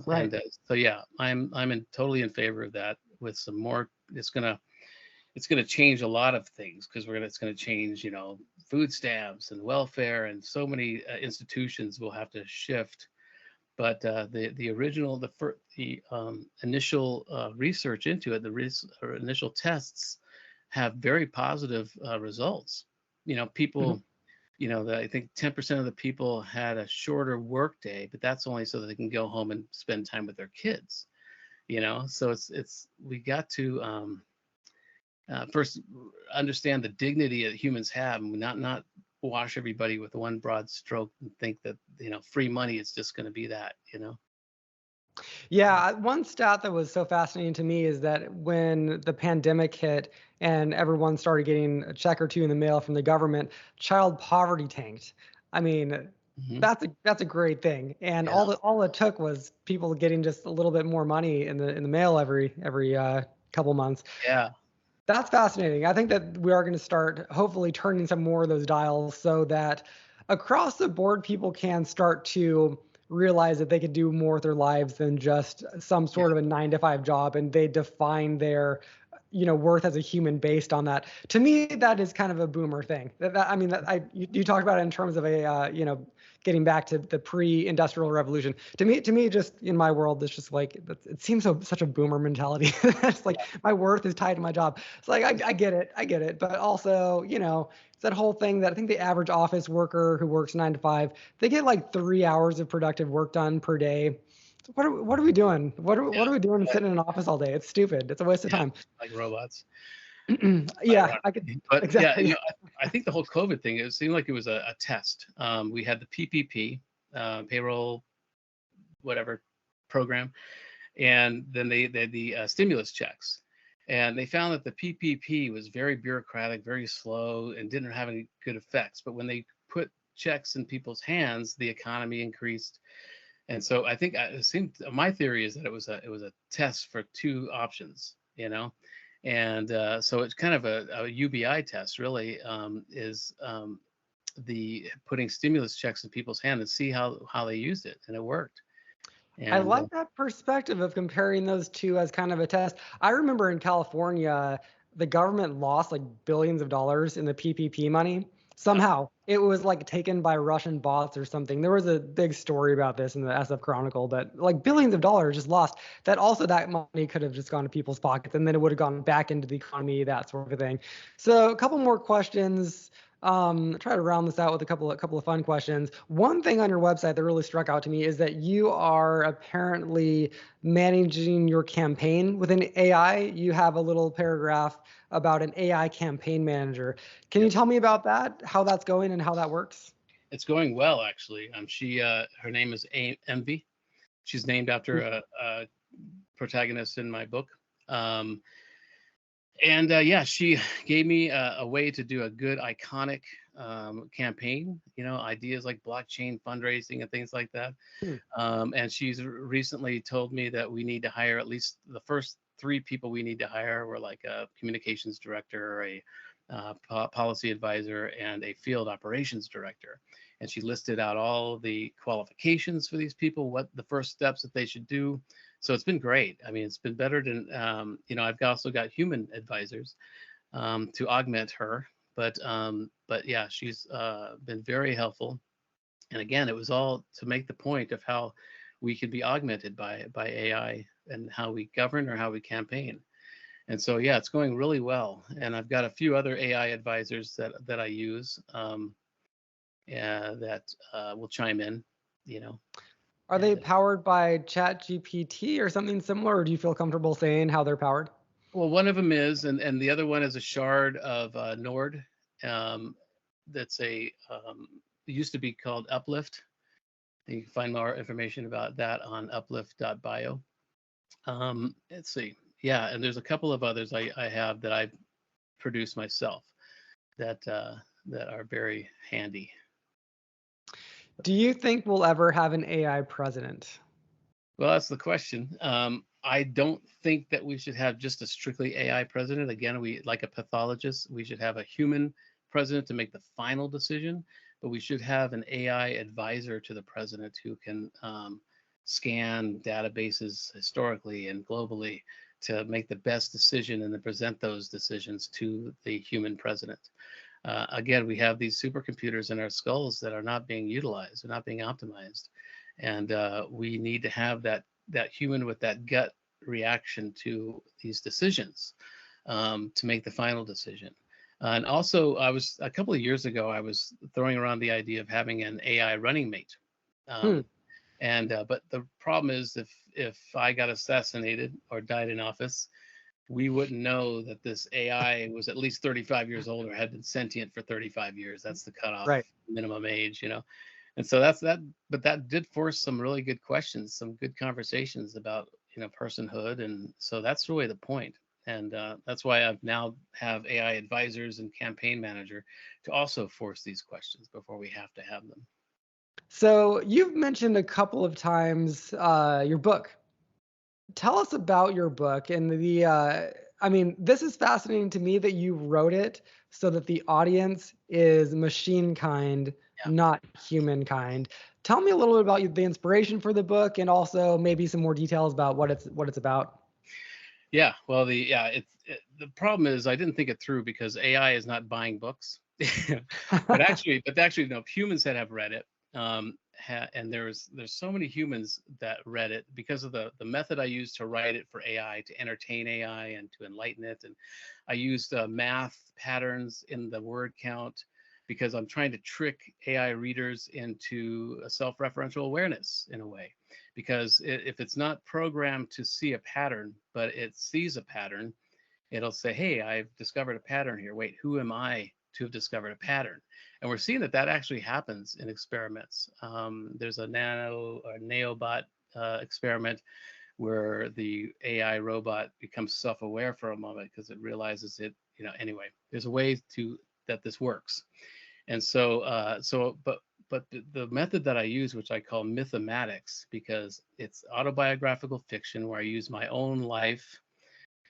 Right. And so yeah, I'm totally in favor of that. With some more, it's gonna change a lot of things, because it's gonna change food stamps and welfare, and so many institutions will have to shift. But the initial research into it, initial tests, have very positive results. People, I think 10% of the people had a shorter work day, but that's only so that they can go home and spend time with their kids. So we got to first understand the dignity that humans have, and not wash everybody with one broad stroke and think that free money is just going to be that. Yeah, one stat that was so fascinating to me is that when the pandemic hit and everyone started getting a check or two in the mail from the government, child poverty tanked. I mean, that's a great thing. And Yeah. all it took was people getting just a little bit more money in the mail every couple months. Yeah. That's fascinating. I think that we are going to start hopefully turning some more of those dials so that across the board people can start to realize that they could do more with their lives than just some sort of a 9-to-5 job, and they define their worth as a human based on that. To me, that is kind of a boomer thing. I mean, you talked about it in terms of a, getting back to the pre-industrial revolution. To me, just in my world, it's just like, it seems such a boomer mentality. It's like my worth is tied to my job. It's like, I get it. But also, it's that whole thing that I think the average office worker who works 9 to 5, they get like 3 hours of productive work done per day. What are we doing? What are we doing sitting in an office all day? It's stupid. It's a waste of time. Like robots. Yeah, I could. But exactly. yeah, I think the whole COVID thing, it seemed like it was a test. We had the PPP, payroll, whatever program, and then they had the stimulus checks, and they found that the PPP was very bureaucratic, very slow, and didn't have any good effects. But when they put checks in people's hands, the economy increased. And so I think my theory is that it was a test for two options, and so it's kind of a UBI test, really, is the putting stimulus checks in people's hands and see how they used it, and it worked. And I like that perspective of comparing those two as kind of a test. I remember in California, the government lost like billions of dollars in the PPP money. Somehow it was like taken by Russian bots or something. There was a big story about this in the SF Chronicle that like billions of dollars just lost. That money could have just gone to people's pockets and then it would have gone back into the economy, that sort of thing. So a couple more questions. Try to round this out with a couple of fun questions. One thing on your website that really struck out to me is that you are apparently managing your campaign within AI. You have a little paragraph about an AI campaign manager. Can you tell me about that, how that's going and how that works? It's going well, actually. Her name is Envy. She's named after a protagonist in my book. She gave me a way to do a good iconic campaign, ideas like blockchain fundraising and things like that. And she's recently told me that we need to hire at least the first 3 people we need to hire were like a communications director, a policy advisor, and a field operations director. And she listed out all the qualifications for these people, what the first steps that they should do. So it's been great. I mean, it's been better than, I've also got human advisors to augment her. But yeah, she's been very helpful. And again, it was all to make the point of how we could be augmented by AI and how we govern or how we campaign. And so, yeah, it's going really well. And I've got a few other AI advisors that I use that will chime in, Are they powered by ChatGPT or something similar, or do you feel comfortable saying how they're powered? Well, one of them is, and the other one is a shard of Nord. That's it used to be called Uplift. You can find more information about that on uplift.bio. Let's see. Yeah, and there's a couple of others I have that I've produced myself that are very handy. Do you think we'll ever have an AI president? Well, that's the question. I don't think that we should have just a strictly AI president. Again, we, like a pathologist, we should have a human president to make the final decision, but we should have an AI advisor to the president who can scan databases historically and globally to make the best decision and then present those decisions to the human president. Again, we have these supercomputers in our skulls that are not being utilized, they're not being optimized. And we need to have that human with that gut reaction to these decisions to make the final decision. And also, a couple of years ago, I was throwing around the idea of having an AI running mate. But the problem is, if I got assassinated or died in office, we wouldn't know that this AI was at least 35 years old or had been sentient for 35 years. That's the cutoff minimum age, And so that's that. But that did force some really good questions, some good conversations about, personhood. And so that's really the point. And that's why I've now have AI advisors and campaign manager to also force these questions before we have to have them. So you've mentioned a couple of times your book. Tell us about your book and this is fascinating to me that you wrote it so that the audience is machine kind, not human kind. Tell me a little bit about the inspiration for the book and also maybe some more details about what it's about. Yeah, well, the problem is I didn't think it through because AI is not buying books, but actually, no, humans that have read it, and there's so many humans that read it because of the method I used to write it for AI, to entertain AI and to enlighten it, and I used math patterns in the word count because I'm trying to trick AI readers into a self-referential awareness in a way, because if it's not programmed to see a pattern, but it sees a pattern, it'll say, hey, I've discovered a pattern here. Wait, who am I to have discovered a pattern? And we're seeing that actually happens in experiments. There's a neobot experiment where the AI robot becomes self-aware for a moment because it realizes it, anyway, there's a way that this works. And but the method that I use, which I call mythematics, because it's autobiographical fiction where I use my own life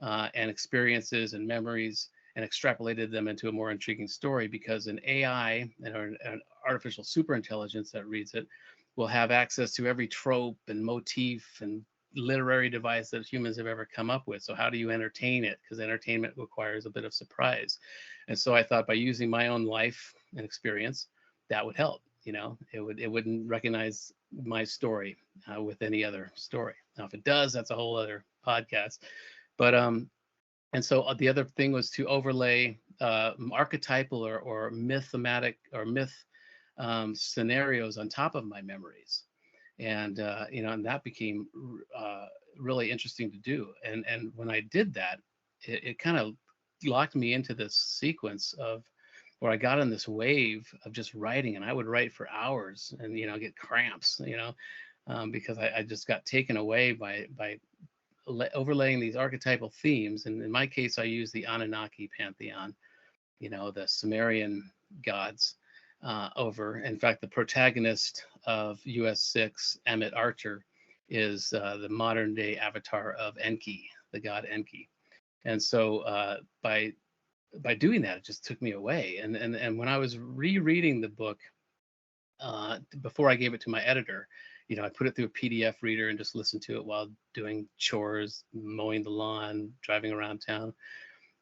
and experiences and memories and extrapolated them into a more intriguing story, because an AI an artificial superintelligence that reads it will have access to every trope and motif and literary device that humans have ever come up with. So how do you entertain it? Because entertainment requires a bit of surprise. And so I thought by using my own life and experience, that would help. It wouldn't recognize my story with any other story. Now, if it does, that's a whole other podcast. But and so the other thing was to overlay archetypal or mythematic or myth scenarios on top of my memories, and and that became really interesting to do. And when I did that, it kind of locked me into this sequence of where I got on this wave of just writing, and I would write for hours and get cramps, because I just got taken away by overlaying these archetypal themes. And in my case, I use the Anunnaki pantheon, the Sumerian gods, over. In fact, the protagonist of US6, Emmett Archer, is the modern day avatar of Enki, the god Enki. And so by doing that, it just took me away. And when I was rereading the book before I gave it to my editor, I put it through a PDF reader and just listened to it while doing chores, mowing the lawn, driving around town.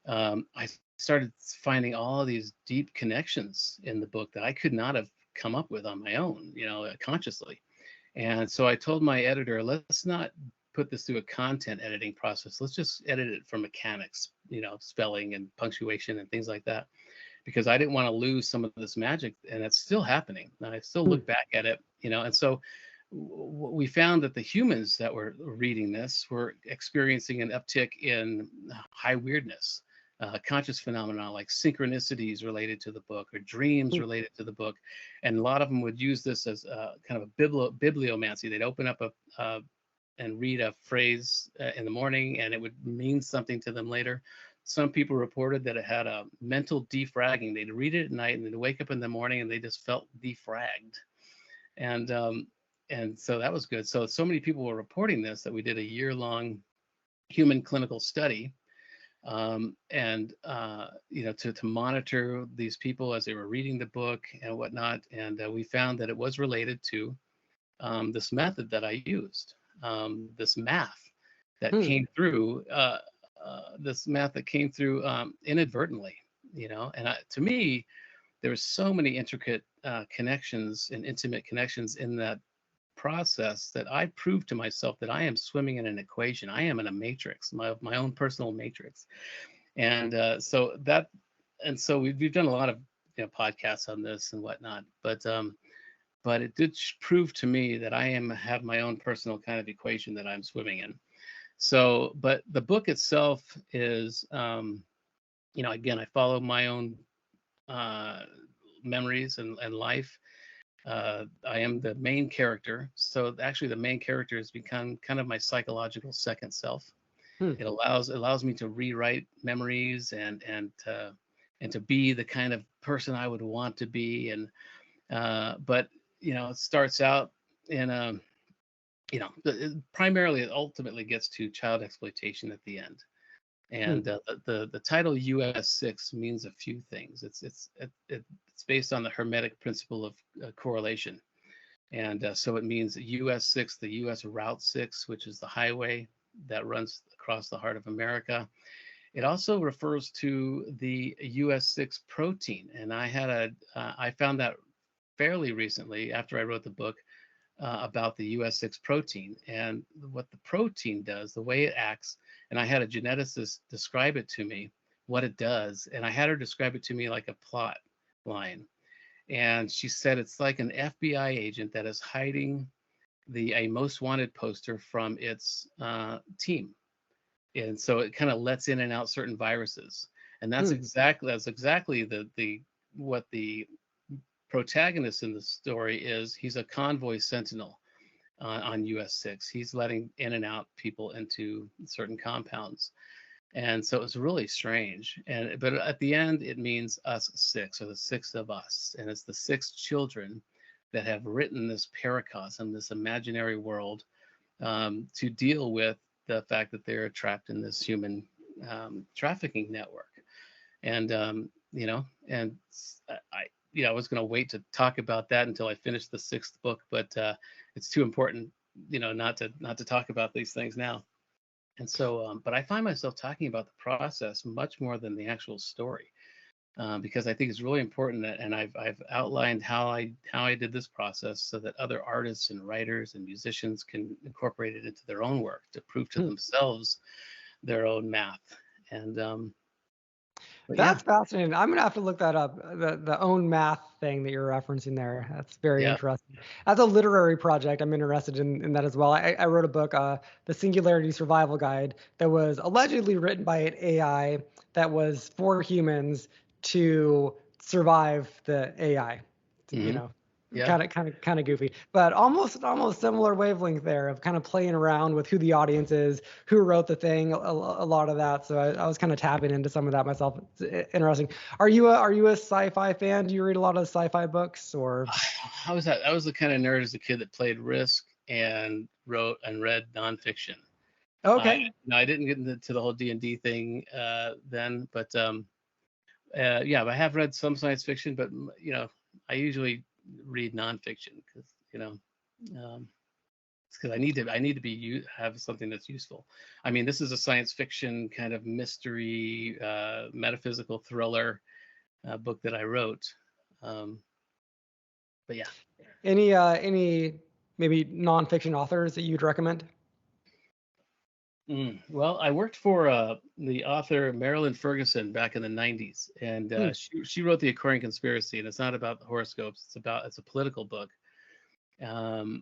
I started finding all of these deep connections in the book that I could not have come up with on my own, consciously. And so I told my editor, let's not put this through a content editing process. Let's just edit it for mechanics, spelling and punctuation and things like that, because I didn't want to lose some of this magic, and it's still happening. I still look back at it, and so we found that the humans that were reading this were experiencing an uptick in high weirdness, conscious phenomena like synchronicities related to the book or dreams related to the book. And a lot of them would use this as kind of a bibliomancy. They'd open up and read a phrase in the morning, and it would mean something to them later. Some people reported that it had a mental defragging. They'd read it at night and they'd wake up in the morning and they just felt defragged. And so that was good. So many people were reporting this that we did a year-long human clinical study, to monitor these people as they were reading the book and whatnot. And we found that it was related to this method that I used, this math that came through. Inadvertently, and to me, there were so many intricate connections and intimate connections in that process that I proved to myself that I am swimming in an equation. I am in a matrix, my own personal matrix. And so we've done a lot of podcasts on this and whatnot, but it did prove to me that I have my own personal kind of equation that I'm swimming in. So, but the book itself is, again, I follow my own memories and life. I am the main character. So actually the main character has become kind of my psychological second self. It allows me to rewrite memories and to be the kind of person I would want to be. And but it starts out in a primarily it ultimately gets to child exploitation at the end. And the title US6 means a few things. It's based on the Hermetic principle of correlation. And so it means US6, the US Route 6, which is the highway, that runs across the heart of America. It also refers to the US6 protein, and I found that fairly recently after I wrote the book about the US6 protein and what the protein does, the way it acts. And I had a geneticist describe it to me, what it does, and I had her describe it to me like a plot line. And she said it's like an FBI agent that is hiding a most wanted poster from its team, and so it kind of lets in and out certain viruses. And that's exactly the what the protagonist in the story is. He's a convoy sentinel on US6. He's letting in and out people into certain compounds. And so it's really strange. But at the end, it means us six, or the six of us. And it's the six children that have written this paracosm, this imaginary world, to deal with the fact that they're trapped in this human trafficking network. And I was going to wait to talk about that until I finished the sixth book, but it's too important, not to talk about these things now. And so, but I find myself talking about the process much more than the actual story, because I think it's really important that, and I've outlined how I did this process so that other artists and writers and musicians can incorporate it into their own work to prove to themselves their own math. And that's fascinating. I'm gonna have to look that up. The own math thing that you're referencing there. That's very interesting. As a literary project, I'm interested in that as well. I wrote a book, The Singularity Survival Guide, that was allegedly written by an AI that was for humans to survive the AI. Kind of goofy, but almost similar wavelength there of kind of playing around with who the audience is, who wrote the thing, a lot of that. So I was kind of tapping into some of that myself. It's interesting. Are you a sci-fi fan? Do you read a lot of sci-fi books, or? I was the kind of nerd as a kid that played Risk and wrote and read nonfiction. Okay. I didn't get into the whole D&D thing then, but I have read some science fiction, but I usually read nonfiction because it's because I need to have something that's useful. I mean, this is a science fiction kind of mystery, metaphysical thriller book that I wrote. But yeah. Any maybe nonfiction authors that you'd recommend? Well, I worked for the author Marilyn Ferguson back in the 90s, and she wrote The Aquarian Conspiracy, and it's not about the horoscopes. It's a political book, and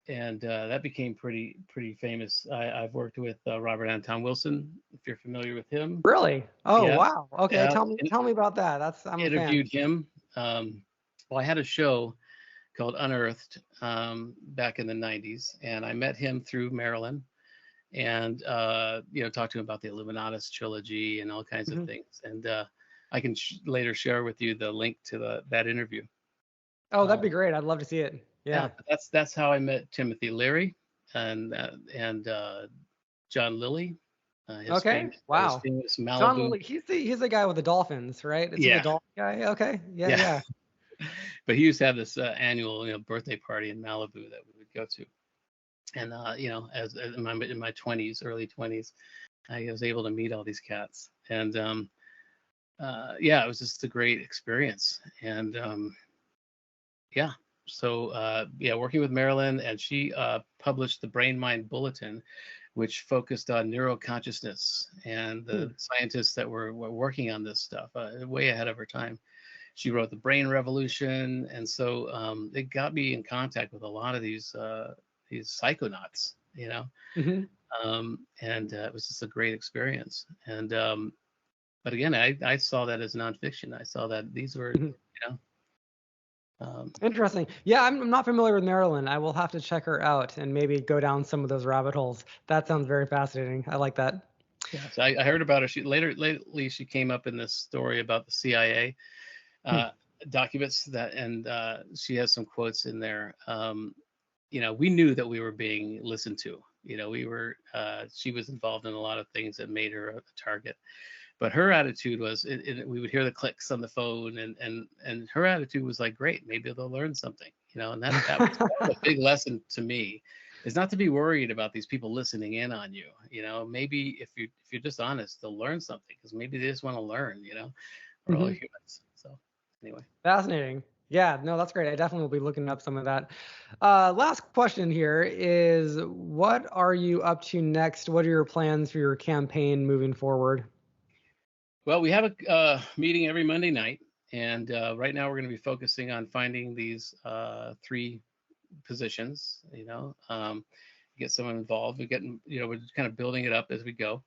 that became pretty famous. I've worked with Robert Anton Wilson, if you're familiar with him. Really? Oh, wow. Okay, tell me about that. I'm interviewed a fan. him. Well, I had a show called Unearthed back in the 90s, and I met him through Marilyn. And talk to him about the Illuminatus trilogy and all kinds of things. And I can later share with you the link to that interview. Oh, that'd be great. I'd love to see it. Yeah. That's how I met Timothy Leary and John Lilly. Wow. Famous Malibu. John Lilly, he's the guy with the dolphins, right? Is he the dolphin guy? Okay. Yeah. But he used to have this annual birthday party in Malibu that we would go to. And as in my early 20s, I was able to meet all these cats, and it was just a great experience. And working with Marilyn, and she published the Brain Mind Bulletin, which focused on neuroconsciousness and the scientists that were working on this stuff, way ahead of her time. She wrote The Brain Revolution, and so it got me in contact with a lot of these psychonauts, and it was just a great experience. And but again, I saw that as nonfiction. I saw that these were interesting. Yeah, I'm not familiar with Marilyn. I will have to check her out and maybe go down some of those rabbit holes. That sounds very fascinating. I like that. Yeah, so I heard about her. Lately she came up in this story about the CIA documents and she has some quotes in there. We knew that we were being listened to. She was involved in a lot of things that made her a target. But her attitude was, we would hear the clicks on the phone, and her attitude was like, great, maybe they'll learn something, and that was a big lesson to me, is not to be worried about these people listening in on you. You know, maybe if you're just honest, they'll learn something, because maybe they just want to learn. You know, we're all Hmm. humans. So anyway. Fascinating. Yeah, no, that's great. I definitely will be looking up some of that. Last question here is, what are you up to next? What are your plans for your campaign moving forward? Well, we have a meeting every Monday night, and right now we're going to be focusing on finding these three positions. Get someone involved. We're just kind of building it up as we go.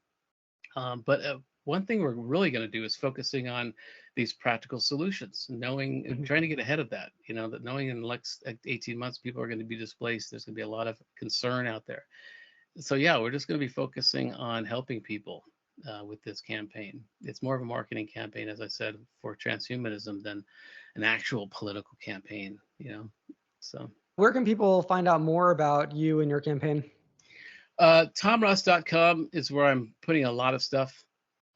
But one thing we're really going to do is focusing on these practical solutions, knowing and Mhm. trying to get ahead of that. That knowing in the next 18 months people are going to be displaced. There's going to be a lot of concern out there. So yeah, we're just going to be focusing on helping people with this campaign. It's more of a marketing campaign, as I said, for transhumanism than an actual political campaign. So. Where can people find out more about you and your campaign? TomRoss.com is where I'm putting a lot of stuff.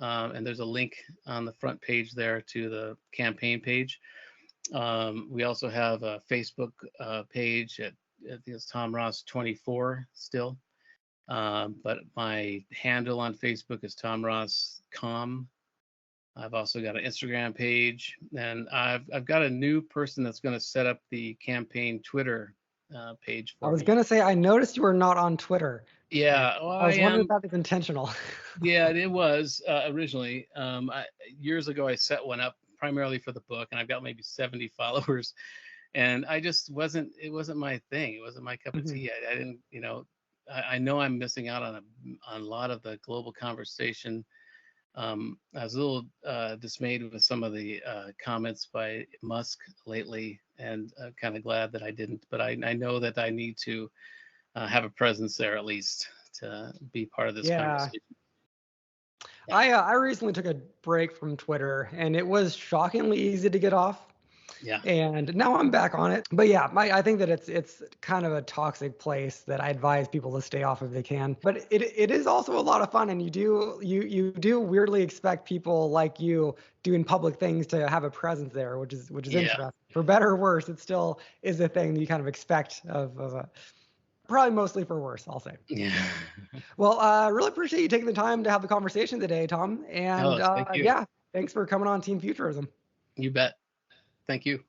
And there's a link on the front page there to the campaign page. We also have a Facebook page I think it's Tom Ross 24 still. But my handle on Facebook is Tom Ross Com. I've also got an Instagram page, and I've got a new person that's going to set up the campaign Twitter page I for was me. going to say, I noticed you are not on Twitter. Yeah, well, I I was wondering if am. that was intentional. Yeah, it was originally. Years ago, I set one up primarily for the book, and I've got maybe 70 followers. And I just wasn't. It wasn't my thing. It wasn't my cup of Mhm. tea. I didn't. I know I'm missing out on a lot of the global conversation. I was a little dismayed with some of the comments by Musk lately, and kind of glad that I didn't. But I know that I need to have a presence there at least to be part of this Yeah. conversation. Yeah. I recently took a break from Twitter, and it was shockingly easy to get off. Yeah. And now I'm back on it. But yeah, I think that it's kind of a toxic place that I advise people to stay off if they can. But it is also a lot of fun, and you do weirdly expect people like you doing public things to have a presence there, which is Yeah. interesting. For better or worse, it still is a thing that you kind of expect of a, probably mostly for worse, I'll say. Yeah. Well, I really appreciate you taking the time to have the conversation today, Tom. And Oh, thank you. yeah, thanks for coming on Team Futurism. You bet. Thank you.